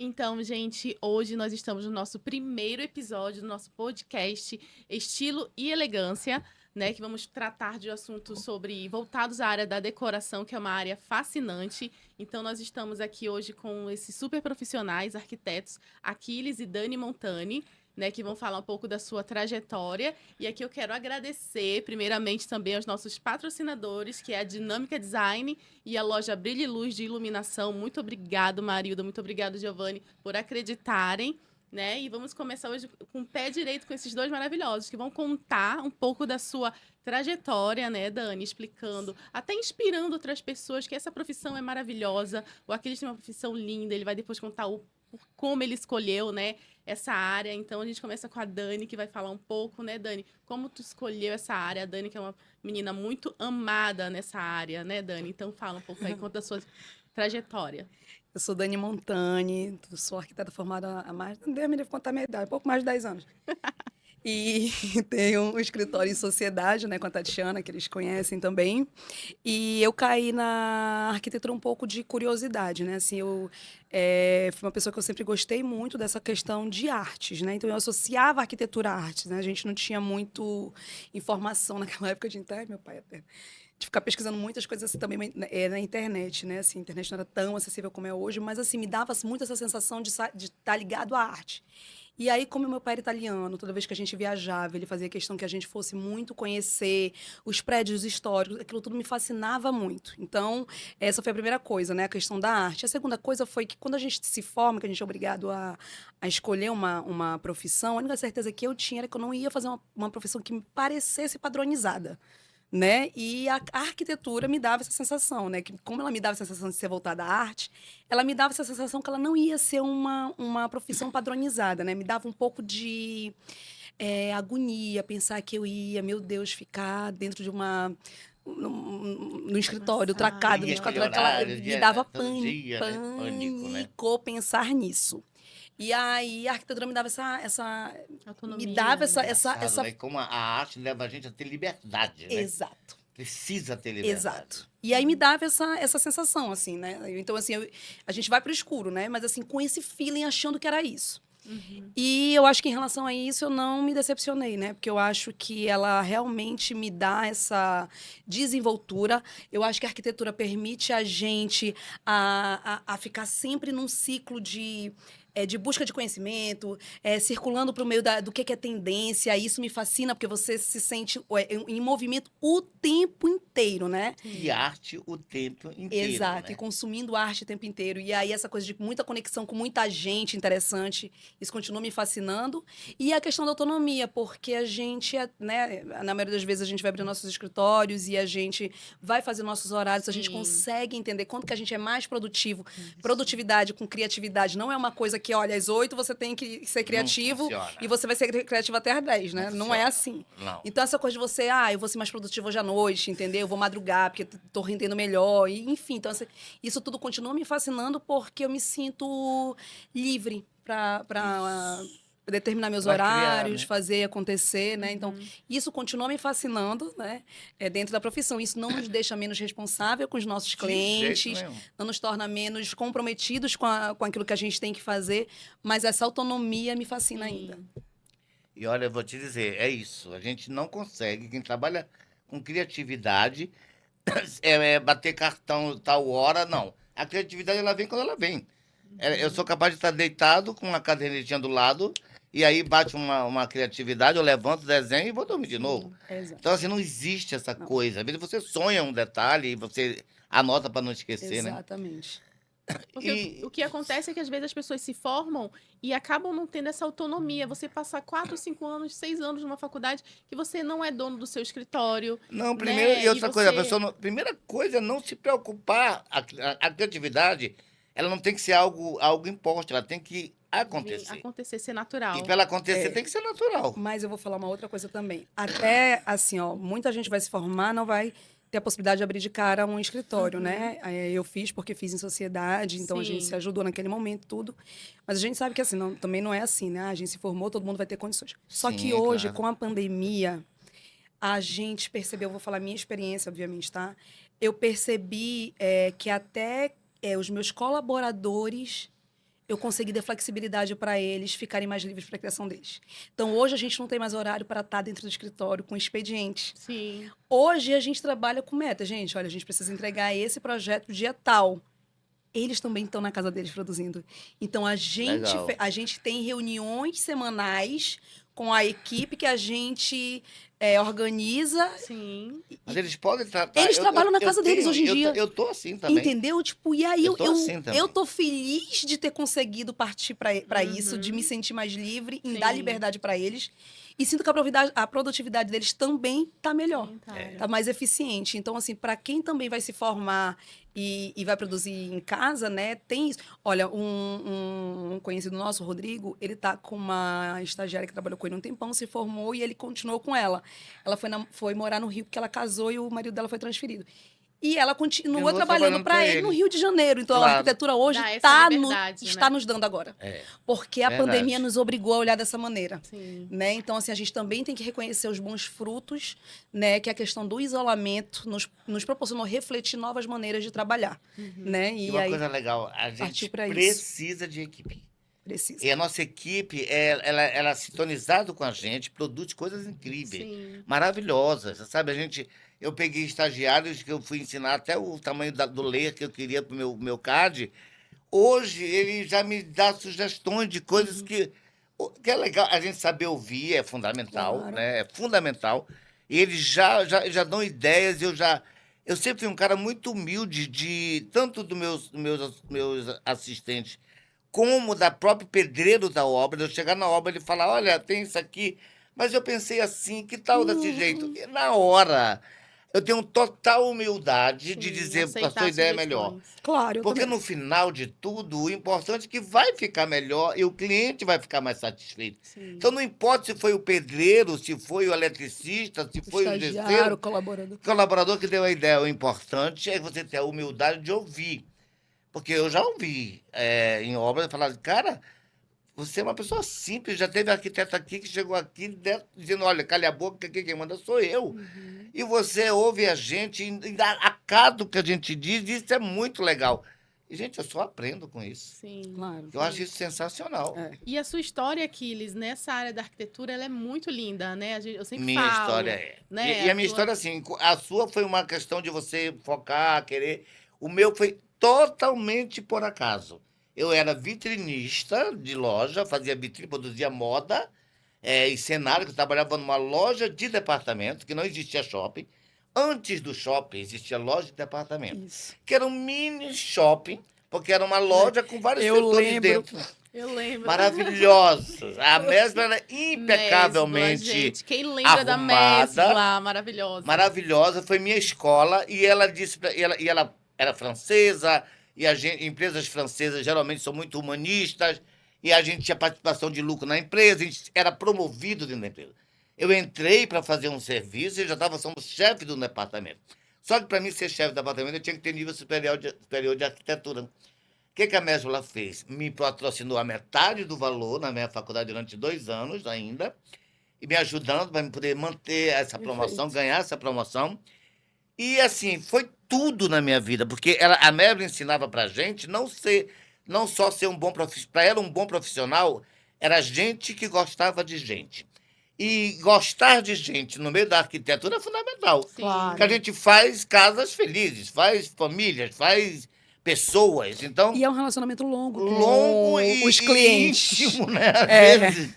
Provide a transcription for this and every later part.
Então, gente, hoje nós estamos no nosso primeiro episódio do nosso podcast Estilo e Elegância, né? Que vamos tratar de assuntos voltados à área da decoração, que é uma área fascinante. Então, nós estamos aqui hoje com esses super profissionais, arquitetos, Aquiles e Dani Montani, né? Que vão falar um pouco da sua trajetória. E aqui eu quero agradecer, primeiramente, também aos nossos patrocinadores, que é a Dinâmica Design e a loja Brilho e Luz de Iluminação. Muito obrigado, Marilda. Muito obrigado, Giovanni, por acreditarem. Né? E vamos começar hoje com o pé direito com esses dois maravilhosos, que vão contar um pouco da sua trajetória, né, Dani? Explicando, até inspirando outras pessoas que essa profissão é maravilhosa. O Aquiles tem uma profissão linda, ele vai depois contar como ele escolheu, né, essa área. Então a gente começa com a Dani, que vai falar um pouco, né, Dani, como tu escolheu essa área. A Dani, que é uma menina muito amada nessa área, né, Dani? Então fala um pouco aí, conta a sua trajetória. Eu sou Dani Montani, sou arquiteta formada há mais, Deus me livre contar a minha idade, pouco mais de 10 anos. E tenho um escritório em sociedade, né, com a Tatiana, que eles conhecem também. E eu caí na arquitetura um pouco de curiosidade, né? Assim, fui uma pessoa que eu sempre gostei muito dessa questão de artes, né? Então eu associava a arquitetura a artes, né? A gente não tinha muito informação naquela época de internet, meu pai até de ficar pesquisando muitas coisas assim, também na internet, né? Assim, a internet não era tão acessível como é hoje, mas assim, me dava muito essa sensação de estar ligado à arte. E aí, como meu pai era italiano, toda vez que a gente viajava, ele fazia questão que a gente fosse muito conhecer os prédios históricos, aquilo tudo me fascinava muito. Então, essa foi a primeira coisa, né? A questão da arte. A segunda coisa foi que quando a gente se forma, que a gente é obrigado a escolher uma profissão, a única certeza que eu tinha era que eu não ia fazer uma profissão que me parecesse padronizada, né? E a arquitetura me dava essa sensação, né? Que como ela me dava essa sensação de ser voltada à arte, ela me dava essa sensação que ela não ia ser uma profissão padronizada, né? Me dava um pouco de agonia pensar que eu ia, meu Deus, ficar dentro de no Uma escritório, tracado, sala. Dia, aquele 24 horas, aquela, horário, me dava todo dia, né? Pânico, né? pânico pensar nisso. E aí a arquitetura me dava me dava Autonomia, né? Engraçado, né? Como a arte leva a gente a ter liberdade, né? exato. Precisa ter liberdade. Exato. E aí me dava essa sensação, assim, né? Então, assim, a gente vai pro escuro, né? Mas, assim, com esse feeling, achando que era isso. Uhum. E eu acho que, em relação a isso, eu não me decepcionei, né? Porque eu acho que ela realmente me dá essa desenvoltura. Eu acho que a arquitetura permite a gente a ficar sempre num ciclo de busca de conhecimento, circulando para o meio do que é tendência. Isso me fascina, porque você se sente em movimento o tempo inteiro, né? E Sim. arte o tempo inteiro, Exato, e né? consumindo arte o tempo inteiro. E aí, essa coisa de muita conexão com muita gente interessante, isso continua me fascinando. E a questão da autonomia, porque a gente, né, na maioria das vezes, a gente vai abrir nossos escritórios e a gente vai fazer nossos horários, a gente Sim. consegue entender quanto que a gente é mais produtivo. Isso. Produtividade com criatividade não é uma coisa que, olha, às 8 você tem que ser Não criativo e funciona. você vai ser criativo até às 10, Não né? Não é funciona. assim. Não. Então, essa coisa de você, eu vou ser mais produtivo hoje à noite, entendeu? Eu vou madrugar, porque tô rendendo melhor. E, enfim, então, isso tudo continua me fascinando porque eu me sinto livre para Isso. determinar meus Para criar, horários, né? fazer acontecer, né? Então, Uhum. isso continua me fascinando, né? Dentro da profissão. Isso não nos deixa menos responsável com os nossos De jeito clientes, nenhum. não nos torna menos comprometidos com aquilo que a gente tem que fazer, mas essa autonomia me fascina ainda. Sim. E olha, eu vou te dizer, é isso. A gente não consegue, quem trabalha com criatividade, bater cartão tal hora, não. A criatividade ela vem quando ela vem. Eu sou Uhum. capaz de estar deitado com uma cadernetinha do lado, e aí bate uma criatividade, eu levanto, desenho e vou dormir de novo. Sim. Então, Exato. assim, não existe essa Não, coisa. Às vezes você sonha um detalhe e você anota para não esquecer, né? exatamente. Porque o E que acontece é que às vezes as pessoas se formam e acabam não tendo essa autonomia. Você passar 4, 5 anos, 6 anos numa faculdade que você não é dono do seu escritório, não, primeiro, né? e E outra coisa, a você pessoa, primeira coisa é não se preocupar. A criatividade, ela não tem que ser algo imposto, ela tem que vir acontecer. acontecer, ser E natural. para ela acontecer É, tem que ser natural. mas eu vou falar uma outra coisa também. Até, assim, ó, muita gente vai se formar, não vai ter a possibilidade de abrir de cara um escritório, Uhum. né? Eu fiz porque fiz em sociedade, então a gente se Sim. ajudou naquele momento, tudo. Mas a gente sabe que, assim, também não é assim, né? A gente se formou, todo mundo vai ter condições. Só que Sim, hoje, claro. com a pandemia, a gente percebeu, vou falar minha experiência, obviamente, tá? Eu percebi que até os meus colaboradores eu consegui dar flexibilidade para eles ficarem mais livres para a criação deles. Então, hoje a gente não tem mais horário para estar dentro do escritório com expediente. Sim. Hoje a gente trabalha com meta. Gente, olha, a gente precisa entregar esse projeto dia tal. Eles também estão na casa deles produzindo. Então, Legal. a gente tem reuniões semanais com a equipe que a gente organiza. Sim. Mas eles podem tratar... Eles trabalham na casa deles hoje em dia. Eu tô assim também. Entendeu? Tipo, e aí Eu tô assim também. eu tô feliz de ter conseguido partir para isso, de me sentir mais livre, em dar Sim. liberdade para eles. E sinto que a produtividade deles também tá melhor. Sim, tá. Tá mais eficiente. Então, assim, para quem também vai se formar e vai produzir em casa, né, tem isso. Olha, um conhecido nosso, o Rodrigo, ele tá com uma estagiária que trabalhou com ele um tempão, se formou e ele continuou com ela. Ela foi morar no Rio porque ela casou e o marido dela foi transferido. E ela continuou Continuou trabalhando trabalhando para pra ele ele. no Rio de Janeiro. Então, Claro. a arquitetura hoje Dá essa liberdade, está né? nos dando agora. É. Porque a Verdade. pandemia nos obrigou a olhar dessa maneira. Sim. Né? Então, assim, a gente também tem que reconhecer os bons frutos, né? Que a questão do isolamento nos proporcionou refletir novas maneiras de trabalhar, né? E E uma aí, coisa legal, a gente partiu pra isso. precisa de equipe. precisa. E a nossa equipe, ela sintonizado com a gente, produz coisas incríveis, Sim. maravilhosas, sabe? Eu peguei estagiários que eu fui ensinar até o tamanho do layer que eu queria para o meu CAD. Hoje, ele já me dá sugestões de coisas que é legal. A gente saber ouvir é fundamental, Claro. né? É fundamental. E eles já dão ideias. Eu sempre fui um cara muito humilde, tanto dos meus assistentes, como da próprio pedreiro da obra, de eu chegar na obra e ele falar, olha, tem isso aqui, mas eu pensei assim, que tal desse jeito? E na hora, eu tenho total humildade de Sim, dizer, a aceitar sua ideia é melhor. sugestões. Claro, eu Porque também. no final de tudo, o importante é que vai ficar melhor e o cliente vai ficar mais satisfeito. Sim. Então não importa se foi o pedreiro, se foi o eletricista, se foi o Estagiário, gesseiro, colaborador. o colaborador que deu a ideia. O importante é você ter a humildade de ouvir. Porque eu já ouvi em obras falar, cara, você é uma pessoa simples, já teve arquiteto aqui que chegou aqui dizendo, olha, calha a boca, que quem manda sou eu. E você ouve a gente, e acata o que a gente diz, e isso é muito legal. E, gente, eu só aprendo com isso. Sim. Claro. Eu acho isso sensacional. É. E a sua história, Aquiles, nessa área da arquitetura, ela é muito linda, né? Eu sempre Minha falo. história é. Né? E a minha história, assim, a sua foi uma questão de você focar, querer. O meu foi totalmente por acaso. Eu era vitrinista de loja, fazia vitrine, produzia moda e cenário, que eu trabalhava numa loja de departamento, que não existia shopping. Antes do shopping, existia loja de departamento, Isso. que era um mini shopping, porque era uma loja com vários Eu setores lembro. dentro. Eu lembro. Maravilhosos. A Mesbla era Mesbla, impecavelmente gente. Quem lembra da arrumada, Mesbla? Maravilhosa. maravilhosa, foi minha escola, e ela disse, e ela era francesa, e empresas francesas geralmente são muito humanistas, e a gente tinha participação de lucro na empresa, a gente era promovido dentro da empresa. Eu entrei para fazer um serviço e já estava sendo chefe do departamento. Só que para mim ser chefe do departamento eu tinha que ter nível superior de arquitetura. O que a Mesbla fez? Me patrocinou a metade do valor na minha faculdade durante 2 anos ainda, e me ajudando para poder manter essa promoção, ganhar essa promoção. E assim, foi tudo na minha vida, porque a Mesbla ensinava para a gente não só ser um bom profissional, para ela um bom profissional, era gente que gostava de gente. E gostar de gente no meio da arquitetura é fundamental. Sim. Claro. Porque a gente faz casas felizes, faz famílias, faz pessoas. Então, E é um relacionamento longo com longo e os clientes. íntimo, né? Às É. vezes.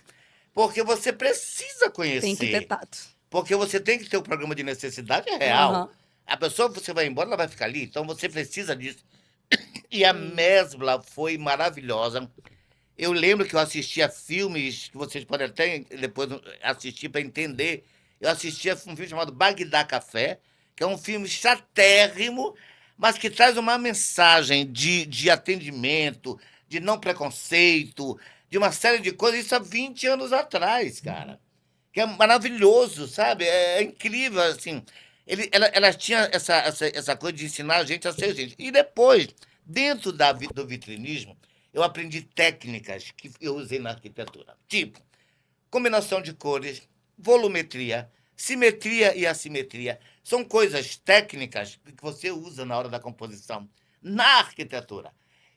Porque você precisa conhecer. Tem que ter tato. Porque você tem que ter o programa de necessidade real. Aham. A pessoa, você vai embora, ela vai ficar ali. Então, você precisa disso. E a Mesbla foi maravilhosa. Eu lembro que eu assistia filmes, que vocês podem até depois assistir para entender. Eu assistia um filme chamado Bagdá Café, que é um filme chatérrimo, mas que traz uma mensagem de atendimento, de não preconceito, de uma série de coisas. Isso há 20 anos atrás, cara. Que é maravilhoso, sabe? É incrível, assim. Ela tinha essa coisa de ensinar a gente a ser gente. E depois, dentro do vitrinismo, eu aprendi técnicas que eu usei na arquitetura. Tipo, combinação de cores, volumetria, simetria e assimetria. São coisas técnicas que você usa na hora da composição, na arquitetura.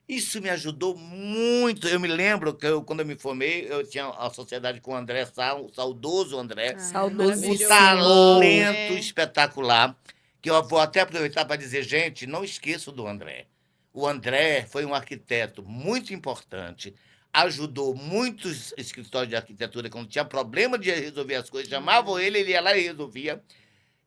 Isso me ajudou muito. Eu me lembro que quando eu me formei, eu tinha a sociedade com o André Sá, o saudoso André, Saudosíssimo. um maravilhoso. talento É. espetacular, que eu vou até aproveitar para dizer, gente, não esqueço do André. O André foi um arquiteto muito importante, ajudou muitos escritórios de arquitetura quando tinha problema de resolver as coisas, chamavam ele ia lá e resolvia.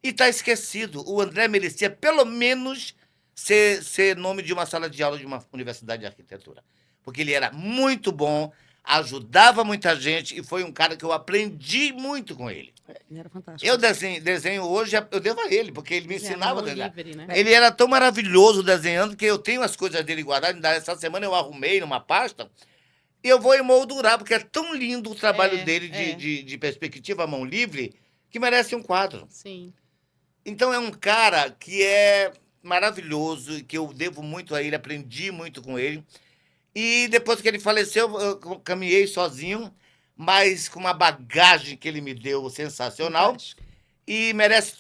E está esquecido. O André merecia, pelo menos, ser nome de uma sala de aula de uma universidade de arquitetura. Porque ele era muito bom, ajudava muita gente e foi um cara que eu aprendi muito com ele. Ele era fantástico. Eu desenho hoje, eu devo a ele, porque ele me ensinava a Mão desenhar. livre, né? Ele era tão maravilhoso desenhando que eu tenho as coisas dele guardadas. Essa semana eu arrumei numa pasta e eu vou emoldurar, porque é tão lindo o trabalho dele de perspectiva à mão livre que merece um quadro. Sim. Então é um cara que é maravilhoso e que eu devo muito a ele, aprendi muito com ele. E depois que ele faleceu, eu caminhei sozinho, mas com uma bagagem que ele me deu sensacional. Fantástico. E merece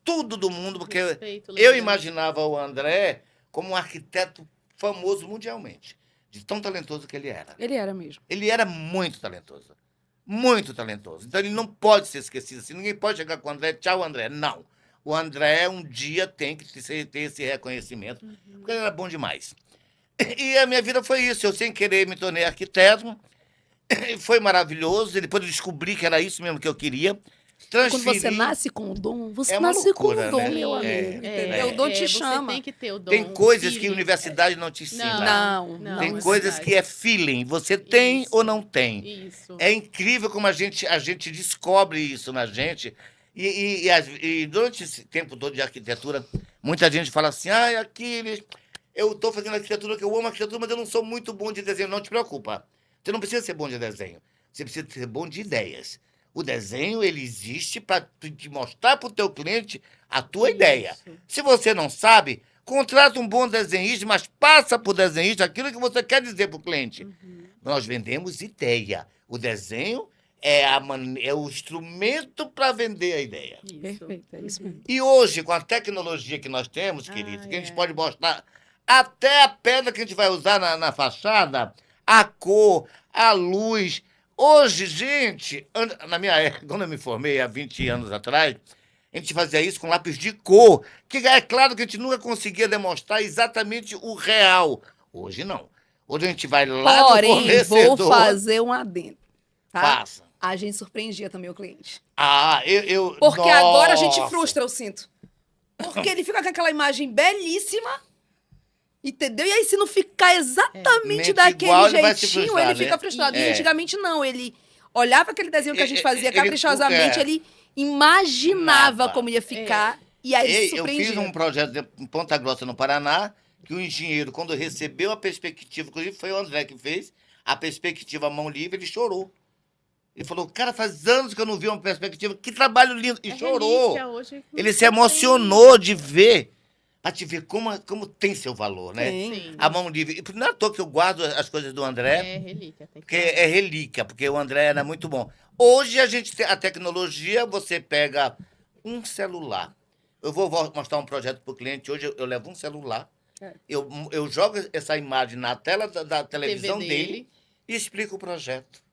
tudo do mundo, porque Respeito, eu legal. imaginava o André como um arquiteto famoso mundialmente, de tão talentoso que ele era. Ele era mesmo. Ele era muito talentoso. Muito talentoso. Então ele não pode ser esquecido assim. Ninguém pode chegar com o André, tchau, André. Não. O André um dia tem que ter esse reconhecimento, porque ele era bom demais. E a minha vida foi isso. Eu, sem querer, me tornei arquiteto. Foi maravilhoso. E depois eu descobri que era isso mesmo que eu queria. Quando Transferi. você nasce com o dom, você É uma nasce com loucura, o dom, né? meu amigo. É, Entendeu? O dom te você chama. tem que ter o dom. Tem coisas que a feeling. universidade não te ensina. Não, Tem não, coisas verdade. que é feeling. Você tem Isso. ou não tem. Isso. É incrível como a gente descobre isso na gente. E durante esse tempo todo de arquitetura, muita gente fala assim, Aquiles, eu estou fazendo arquitetura, que eu amo arquitetura, mas eu não sou muito bom de desenho. Não te preocupa. Você não precisa ser bom de desenho. Você precisa ser bom de ideias. O desenho, ele existe para te mostrar para o teu cliente a tua ideia. Isso. Se você não sabe, contrata um bom desenhista, mas passa para o desenhista aquilo que você quer dizer para o cliente. Nós vendemos ideia. O desenho é o instrumento para vender a ideia. Isso. Perfeito, é isso mesmo. E hoje, com a tecnologia que nós temos, querido, que a gente é. pode mostrar até a pedra que a gente vai usar na fachada, a cor, a luz. Hoje, gente, na minha época, quando eu me formei há 20 anos atrás, a gente fazia isso com lápis de cor, que é claro que a gente nunca conseguia demonstrar exatamente o real. Hoje não. Hoje a gente vai lá no Porém, fornecedor. vou fazer um adendo. Tá? Faça. A gente surpreendia também o cliente. Eu Porque agora a gente nossa. frustra, eu sinto. Porque ele fica com aquela imagem belíssima, entendeu? E aí, se não ficar exatamente Mente daquele igual, ele vai se jeitinho, frustrar, ele fica né? frustrado. É. E antigamente não, ele olhava aquele desenho que a gente fazia Ele- caprichosamente, é. ele imaginava Nada. como ia ficar, e aí se Eu fiz surpreendia. um projeto em Ponta Grossa, no Paraná, que o engenheiro, quando recebeu a perspectiva, inclusive foi o André que fez, a perspectiva à mão livre, ele chorou. Ele falou, cara, faz anos que eu não vi uma perspectiva, que trabalho lindo. E É chorou. relíquia hoje. Ele se emocionou de ver, para te ver como tem seu valor, né? Tem. Sim. A mão livre. E não é à toa que eu guardo as coisas do André, É relíquia. Tem que porque é relíquia, porque o André era muito bom. Hoje a gente tem a tecnologia, você pega um celular. Eu vou mostrar um projeto para o cliente. Hoje eu levo um celular, É. eu jogo essa imagem na tela da televisão TV dele e explico o projeto.